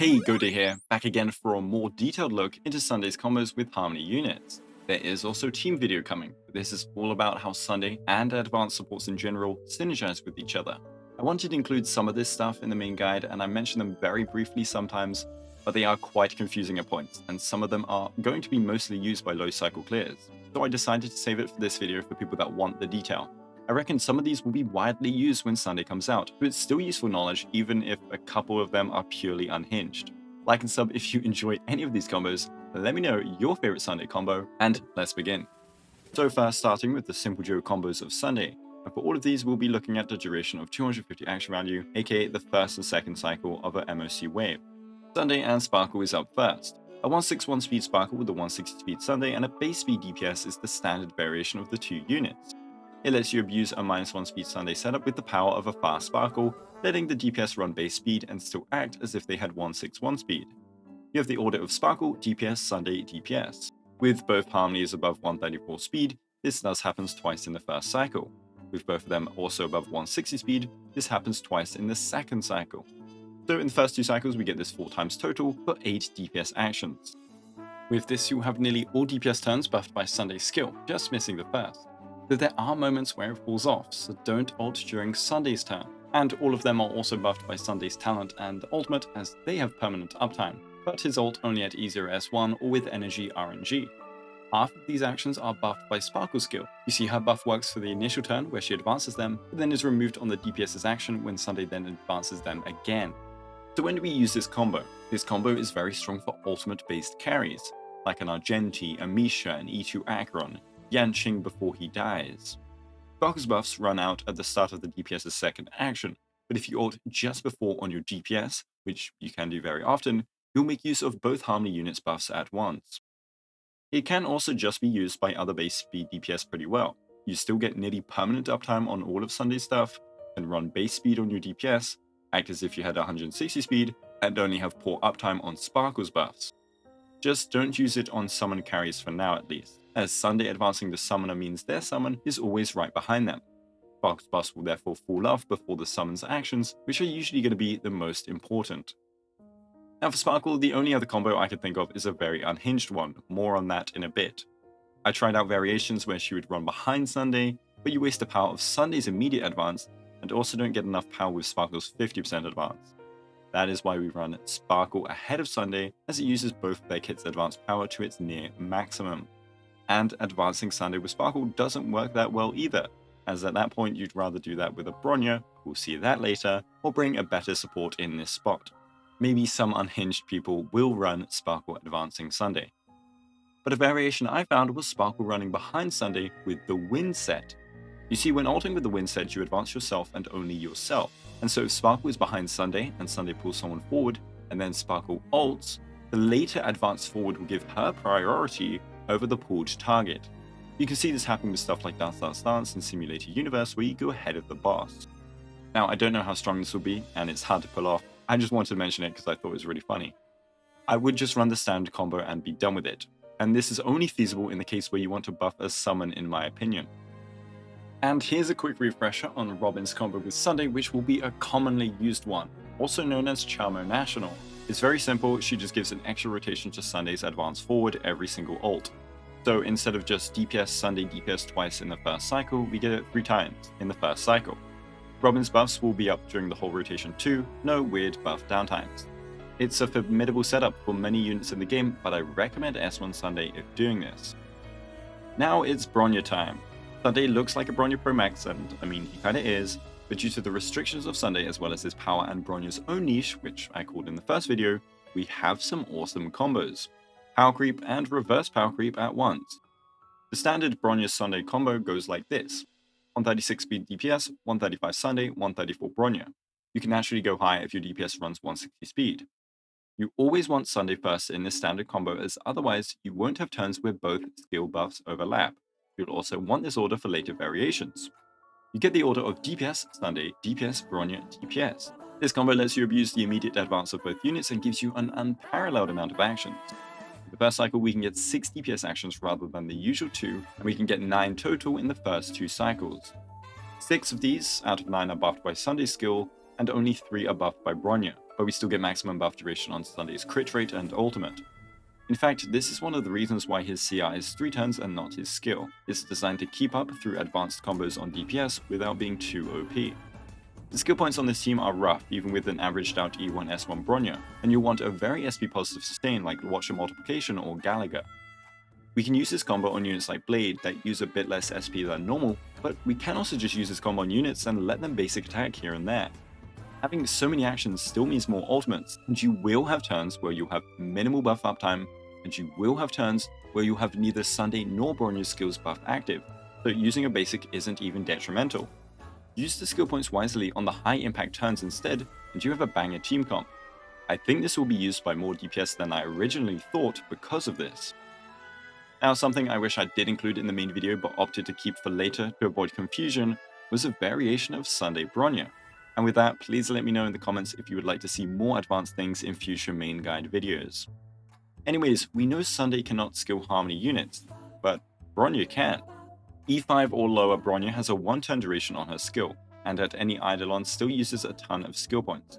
Hey, Goda here, back again for a more detailed look into Sunday's combos with Harmony units. There is also team video coming, but this is all about how Sunday and advanced supports in general synergize with each other. I wanted to include some of this stuff in the main guide, and I mention them very briefly sometimes, but they are quite confusing at points, and some of them are going to be mostly used by low cycle clears. So I decided to save it for this video for people that want the detail. I reckon some of these will be widely used when Sunday comes out, but it's still useful knowledge even if a couple of them are purely unhinged. Like and sub if you enjoy any of these combos, let me know your favorite Sunday combo, and let's begin. So first, starting with the Simple Joe combos of Sunday, and for all of these we'll be looking at the duration of 250 action value, aka the first and second cycle of a MOC wave. Sunday and Sparkle is up first. A 161 speed Sparkle with a 160 speed Sunday and a base speed DPS is the standard variation of the two units. It lets you abuse a -1 speed Sunday setup with the power of a fast Sparkle, letting the DPS run base speed and still act as if they had 161 speed. You have the order of Sparkle, DPS, Sunday, DPS. With both Harmonies above 134 speed, this thus happens twice in the first cycle. With both of them also above 160 speed, this happens twice in the second cycle. So in the first two cycles we get this 4 times total for 8 DPS actions. With this you'll have nearly all DPS turns buffed by Sunday's skill, just missing the first. Though there are moments where it falls off, so don't ult during Sunday's turn. And all of them are also buffed by Sunday's talent and ultimate as they have permanent uptime, but his ult only at E0S1 or with energy RNG. Half of these actions are buffed by Sparkle's skill. You see her buff works for the initial turn where she advances them, but then is removed on the DPS's action when Sunday then advances them again. So when do we use this combo? This combo is very strong for ultimate based carries, like an Argenti, a Misha, and E2 Acheron, Yanqing before he dies. Sparkle's buffs run out at the start of the DPS's second action, but if you ult just before on your DPS, which you can do very often, you'll make use of both Harmony units buffs at once. It can also just be used by other base speed DPS pretty well. You still get nearly permanent uptime on all of Sunday's stuff, and run base speed on your DPS, act as if you had 160 speed, and only have poor uptime on Sparkle's buffs. Just don't use it on summon carries for now at least, as Sunday advancing the summoner means their summon is always right behind them. Sparkle's buffs will therefore fall off before the summon's actions, which are usually going to be the most important. Now for Sparkle, the only other combo I could think of is a very unhinged one, more on that in a bit. I tried out variations where she would run behind Sunday, but you waste the power of Sunday's immediate advance, and also don't get enough power with Sparkle's 50% advance. That is why we run Sparkle ahead of Sunday, as it uses both their kits' advanced power to its near maximum. And advancing Sunday with Sparkle doesn't work that well either, as at that point you'd rather do that with a Bronya, we'll see that later, or bring a better support in this spot. Maybe some unhinged people will run Sparkle advancing Sunday. But a variation I found was Sparkle running behind Sunday with the Wind set. You see, when ulting with the Wind set, you advance yourself and only yourself. And so if Sparkle is behind Sunday and Sunday pulls someone forward, and then Sparkle ults, the later advance forward will give her priority over the pulled target. You can see this happen with stuff like Dance Dance Dance and Simulator Universe where you go ahead of the boss. Now I don't know how strong this will be, and it's hard to pull off. I just wanted to mention it because I thought it was really funny. I would just run the standard combo and be done with it. And this is only feasible in the case where you want to buff a summon in my opinion. And here's a quick refresher on Robin's combo with Sunday, which will be a commonly used one, also known as Chamo National. It's very simple, she just gives an extra rotation to Sunday's advance forward every single ult. So instead of just DPS Sunday DPS twice in the first cycle, we get it 3 times in the first cycle. Robin's buffs will be up during the whole rotation too, no weird buff downtimes. It's a formidable setup for many units in the game, but I recommend S1 Sunday if doing this. Now it's Bronya time. Sunday looks like a Bronya Pro Max, and I mean he kinda is, but due to the restrictions of Sunday as well as his power and Bronya's own niche, which I called in the first video, we have some awesome combos. Power Creep and Reverse Power Creep at once. The standard Bronya Sunday combo goes like this: 136 speed DPS, 135 Sunday, 134 Bronya. You can naturally go high if your DPS runs 160 speed. You always want Sunday first in this standard combo, as otherwise you won't have turns where both skill buffs overlap. You'll also want this order for later variations. You get the order of DPS, Sunday, DPS, Bronya, DPS. This combo lets you abuse the immediate advance of both units and gives you an unparalleled amount of actions. In the first cycle we can get 6 DPS actions rather than the usual 2, and we can get 9 total in the first 2 cycles. 6 of these out of 9 are buffed by Sunday's skill, and only 3 are buffed by Bronya, but we still get maximum buff duration on Sunday's crit rate and ultimate. In fact, this is one of the reasons why his CR is 3 turns and not his skill. It's designed to keep up through advanced combos on DPS without being too OP. The skill points on this team are rough, even with an averaged out E1 S1 Bronya, and you'll want a very SP positive sustain like Watcher Multiplication or Gallagher. We can use this combo on units like Blade that use a bit less SP than normal, but we can also just use this combo on units and let them basic attack here and there. Having so many actions still means more ultimates, and you will have turns where you'll have minimal buff uptime, and you will have turns where you'll have neither Sunday nor Bronya's skills buff active, so using a basic isn't even detrimental. Use the skill points wisely on the high impact turns instead, and you have a banger team comp. I think this will be used by more DPS than I originally thought because of this. Now, something I wish I did include in the main video but opted to keep for later to avoid confusion was a variation of Sunday Bronya. And with that, please let me know in the comments if you would like to see more advanced things in future main guide videos. Anyways, we know Sunday cannot skill Harmony units, but Bronya can. E5 or lower Bronya has a 1-turn duration on her skill, and at any Eidolon still uses a ton of skill points.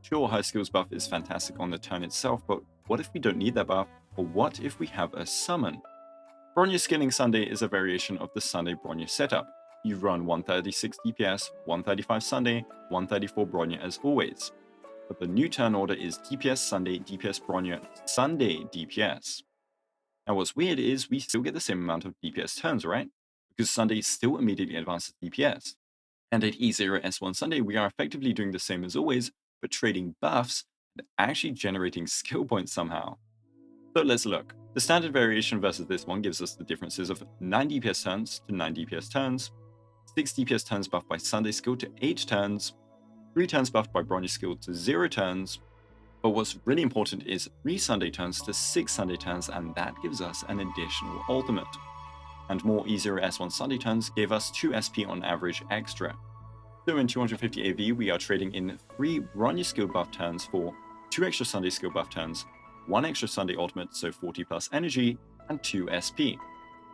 Sure, her skills buff is fantastic on the turn itself, but what if we don't need that buff? Or what if we have a summon? Bronya skilling Sunday is a variation of the Sunday Bronya setup. You run 136 DPS, 135 Sunday, 134 Bronya as always. But the new turn order is DPS Sunday, DPS Bronya, Sunday DPS. Now what's weird is we still get the same amount of DPS turns, right? Because Sunday still immediately advances DPS. And at E0 S1 Sunday, we are effectively doing the same as always, but trading buffs and actually generating skill points somehow. So let's look. The standard variation versus this one gives us the differences of 9 DPS turns to 9 DPS turns, 6 DPS turns buffed by Sunday skill to 8 turns, 3 turns buffed by Bronya skill to 0 turns, but what's really important is 3 Sunday turns to 6 Sunday turns, and that gives us an additional ultimate. And more E0 S1 Sunday turns gave us 2 SP on average extra. So in 250 AV, we are trading in 3 Bronya skill buff turns for 2 extra Sunday skill buff turns, 1 extra Sunday ultimate, so 40 plus energy, and 2 SP.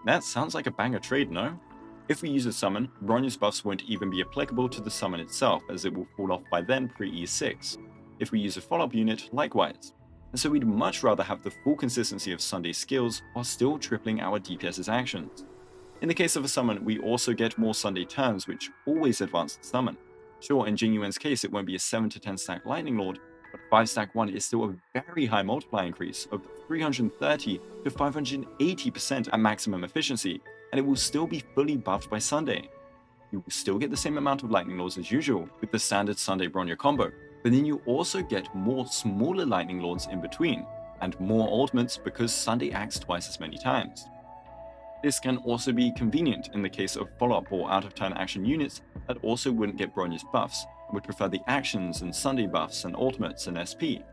That sounds like a banger trade, no? If we use a summon, Bronya's buffs won't even be applicable to the summon itself, as it will fall off by then pre-E6. If we use a follow-up unit, likewise. And so we'd much rather have the full consistency of Sunday skills while still tripling our DPS's actions. In the case of a summon, we also get more Sunday turns, which always advance the summon. Sure, in Jing Yuan's case, it won't be a 7 to 10 stack Lightning Lord, but 5 stack 1 is still a very high multiply increase of 330 to 580% at maximum efficiency, and it will still be fully buffed by Sunday. You will still get the same amount of Lightning Lords as usual with the standard Sunday Bronya combo, but then you also get more smaller Lightning Lords in between, and more ultimates because Sunday acts twice as many times. This can also be convenient in the case of follow-up or out-of-turn action units that also wouldn't get Bronya's buffs, and would prefer the actions and Sunday buffs and ultimates and SP.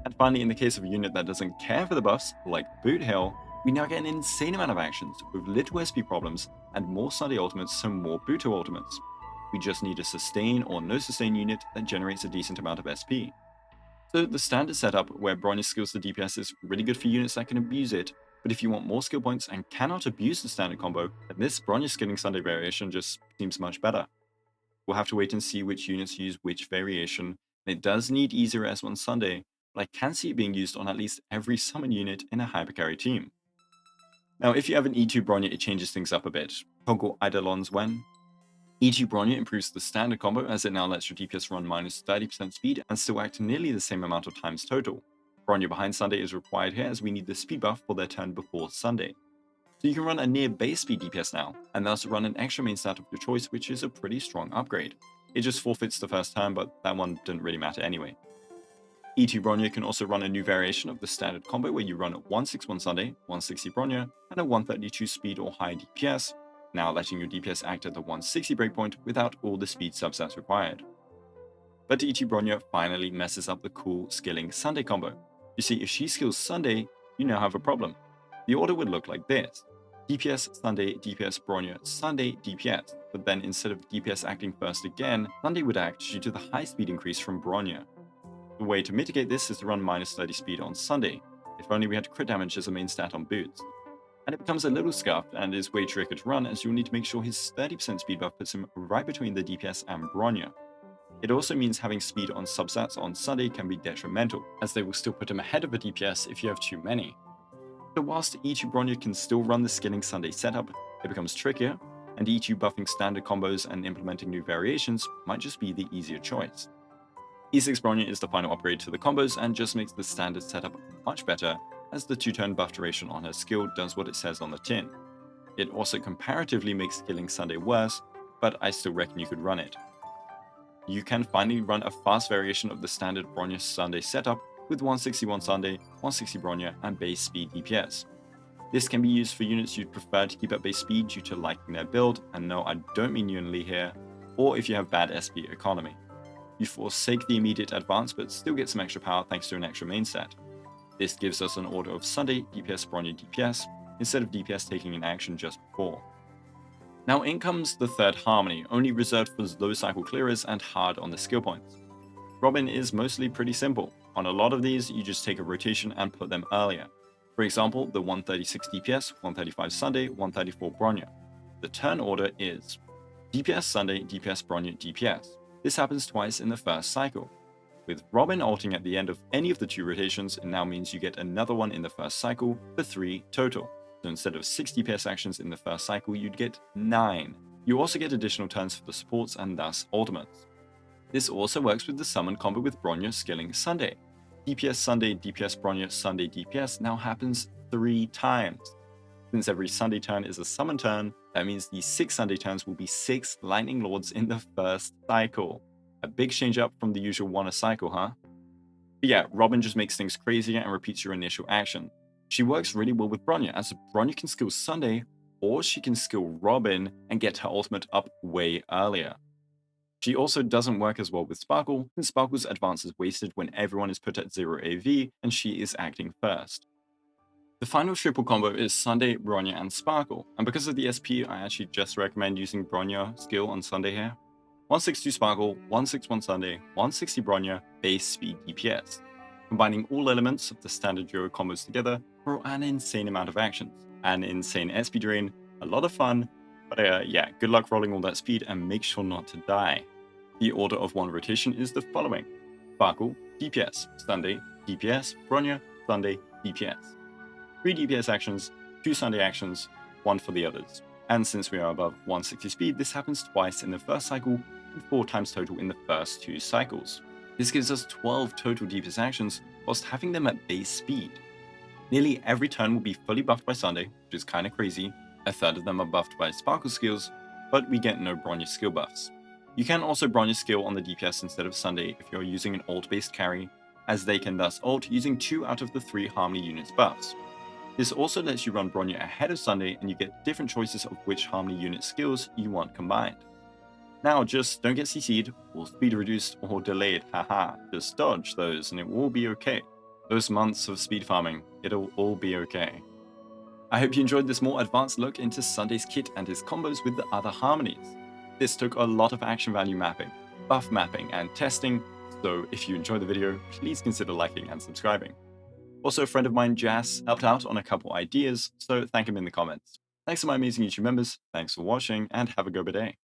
And finally, in the case of a unit that doesn't care for the buffs, like Boot Hill, we now get an insane amount of actions with little SP problems and more Sunday ultimates and more Buto ultimates. We just need a sustain or no sustain unit that generates a decent amount of SP. So the standard setup where Bronya skills the DPS is really good for units that can abuse it, but if you want more skill points and cannot abuse the standard combo, then this Bronya skilling Sunday variation just seems much better. We'll have to wait and see which units use which variation, and it does need E0 S1 Sunday, but I can see it being used on at least every summon unit in a hypercarry team. Now, if you have an E2 Bronya, it changes things up a bit. Toggle Eidolons when. E2 Bronya improves the standard combo as it now lets your DPS run minus 30% speed and still act nearly the same amount of times total. Bronya behind Sunday is required here as we need the speed buff for their turn before Sunday. So you can run a near base speed DPS now, and thus run an extra main stat of your choice, which is a pretty strong upgrade. It just forfeits the first turn, but that one didn't really matter anyway. E2 Bronya can also run a new variation of the standard combo where you run a 161 Sunday, 160 Bronya, and a 132 speed or high DPS, now letting your DPS act at the 160 breakpoint without all the speed subsets required. But E2 Bronya finally messes up the cool skilling Sunday combo. You see, if she skills Sunday, you now have a problem. The order would look like this: DPS Sunday, DPS Bronya, Sunday, DPS, but then instead of DPS acting first again, Sunday would act due to the high speed increase from Bronya. The way to mitigate this is to run minus 30 speed on Sunday, if only we had crit damage as a main stat on boots. And it becomes a little scuffed and is way trickier to run as you'll need to make sure his 30% speed buff puts him right between the DPS and Bronya. It also means having speed on substats on Sunday can be detrimental, as they will still put him ahead of a DPS if you have too many. So whilst E2 Bronya can still run the Skilling Sunday setup, it becomes trickier, and E2 buffing standard combos and implementing new variations might just be the easier choice. E6 Bronya is the final upgrade to the combos and just makes the standard setup much better, as the 2-turn buff duration on her skill does what it says on the tin. It also comparatively makes Skilling Sunday worse, but I still reckon you could run it. You can finally run a fast variation of the standard Bronya Sunday setup with 161 Sunday, 160 Bronya, and base speed DPS. This can be used for units you'd prefer to keep at base speed due to liking their build, and no, I don't mean Yuan Li here, or if you have bad SP economy. You forsake the immediate advance but still get some extra power thanks to an extra main set. This gives us an order of Sunday, DPS, Bronya, DPS, instead of DPS taking an action just before. Now in comes the third Harmony, only reserved for low cycle clearers and hard on the skill points. Robin is mostly pretty simple. On a lot of these, you just take a rotation and put them earlier. For example, the 136 DPS, 135 Sunday, 134 Bronya. The turn order is DPS Sunday, DPS Bronya, DPS. This happens twice in the first cycle. With Robin ulting at the end of any of the 2 rotations, it now means you get another one in the first cycle for 3 total. So instead of 6 DPS actions in the first cycle, you'd get 9. You also get additional turns for the supports and thus ultimates. This also works with the summon combo with Bronya Skilling Sunday. DPS Sunday, DPS Bronya, Sunday DPS now happens 3 times. Since every Sunday turn is a summon turn, that means the 6 Sunday turns will be 6 Lightning Lords in the first cycle. A big change up from the usual 1 a cycle, huh? But yeah, Robin just makes things crazier and repeats your initial action. She works really well with Bronya, as Bronya can skill Sunday, or she can skill Robin and get her ultimate up way earlier. She also doesn't work as well with Sparkle, since Sparkle's advance is wasted when everyone is put at 0 AV and she is acting first. The final triple combo is Sunday, Bronya, and Sparkle, and because of the SP, I actually just recommend using Bronya skill on Sunday here. 162 Sparkle, 161 Sunday, 160 Bronya, base speed DPS, combining all elements of the standard duo combos together for an insane amount of actions, an insane SP drain, a lot of fun, but yeah, good luck rolling all that speed and make sure not to die. The order of 1 rotation is the following: Sparkle, DPS, Sunday, DPS, Bronya, Sunday, DPS. 3 DPS actions, 2 Sunday actions, 1 for the others. And since we are above 160 speed, this happens twice in the first cycle and 4 times total in the first 2 cycles. This gives us 12 total DPS actions whilst having them at base speed. Nearly every turn will be fully buffed by Sunday, which is kinda crazy. A third of them are buffed by Sparkle skills, but we get no Bronya skill buffs. You can also Bronya skill on the DPS instead of Sunday if you're using an ult-based carry, as they can thus ult using 2 out of the 3 Harmony units buffs. This also lets you run Bronya ahead of Sunday and you get different choices of which Harmony unit skills you want combined. Now just don't get CC'd, or speed reduced, or delayed, haha. Just dodge those and it will be okay. Those months of speed farming, it'll all be okay. I hope you enjoyed this more advanced look into Sunday's kit and his combos with the other Harmonies. This took a lot of action value mapping, buff mapping, and testing, so if you enjoyed the video, please consider liking and subscribing. Also, a friend of mine, Jas, helped out on a couple ideas, so thank him in the comments. Thanks to my amazing YouTube members, thanks for watching, and have a good day.